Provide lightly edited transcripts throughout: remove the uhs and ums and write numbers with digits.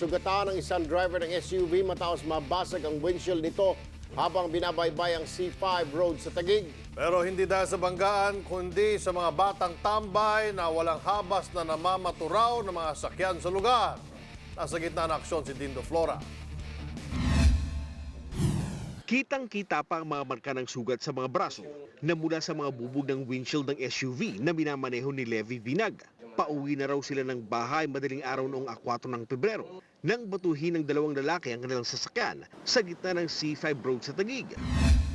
nasugatan ng isang driver ng SUV matapos mabasag ang windshield nito habang binabaybay ang C5 road sa Taguig. Pero hindi dahil sa banggaan, kundi sa mga batang tambay na walang habas na namamaturaw ng mga sakyan sa lugar. Nasa gitna ng aksyon si Dindo Flora. Kitang-kita pa ang mga marka ng sugat sa mga braso na mula sa mga bubog ng windshield ng SUV na minamaneho ni Levi Vinag. Pauwi na raw sila ng bahay madaling araw noong 4 ng Pebrero nang batuhin ng dalawang lalaki ang kanilang sasakyan sa gitna ng C5 road sa Taguig.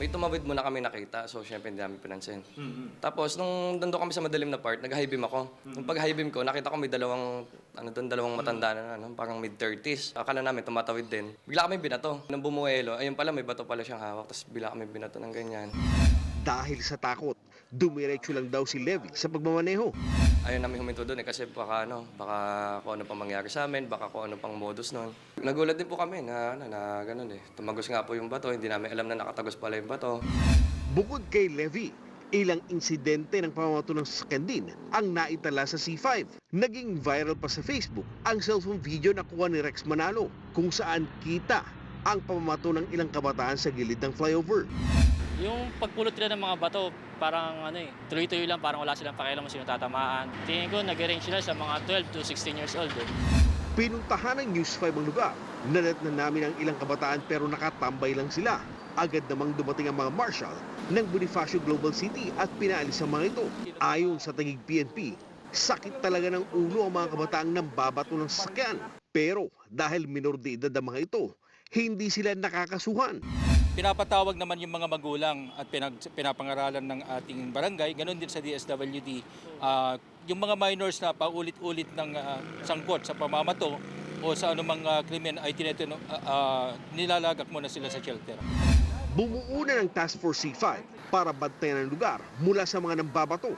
May tumawid muna kami nakita, so syempre hindi namin pinansin. Tapos nung nandun kami sa madilim na part, nag-high beam ako. Nung pag-high beam ko, nakita ko may dalawang matanda na, parang mid-30s. Akala namin tumatawid din. Bigla kami binato. Nung bumuelo, ayun pala, may bato pala siyang hawak. Tapos bigla kami binato ng ganyan. Dahil sa takot, dumiretso lang daw si Levi sa pagmamaneho. Ayaw namin huminto doon kasi baka kung ano pang mangyari sa amin, baka kung ano pang modus noon. Nagulat din po kami na ganun eh. Tumagos nga po yung bato, hindi namin alam na nakatagos pala yung bato. Bukod kay Levi, ilang insidente ng pamamato ng sasakyan din ang naitala sa C5. Naging viral pa sa Facebook ang cellphone video na kuha ni Rex Manalo kung saan kita ang pamamato ng ilang kabataan sa gilid ng flyover. Yung pagpulot nila ng mga bato, parang tuloy-tuloy lang, parang wala silang pakialam kung sino tatamaan. Tingin ko, nag-range sila sa mga 12 to 16 years old. Pinuntahan ng News 5 ang lugar. Nalat na namin ang ilang kabataan pero nakatambay lang sila. Agad namang dumating ang mga marshal ng Bonifacio Global City at pinaalis ang mga ito. Ayon sa Taguig PNP, sakit talaga ng ulo ang mga kabataang nambabato ng sasakyan. Pero dahil minor de edad ang mga ito, hindi sila nakakasuhan. Pinapatawag naman yung mga magulang at pinapangaralan ng ating barangay. Ganon din sa DSWD. Yung mga minors na paulit-ulit ng sangkot sa pamamato o sa anumang krimen ay nilalagak muna sila sa shelter. Bumuo na ng Task Force C5 para bantayan ang lugar mula sa mga nambabato.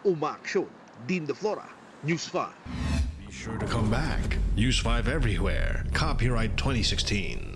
Umaaksyon. Dindo Flora, News 5. Be sure to come back. Use 5 everywhere. Copyright 2016.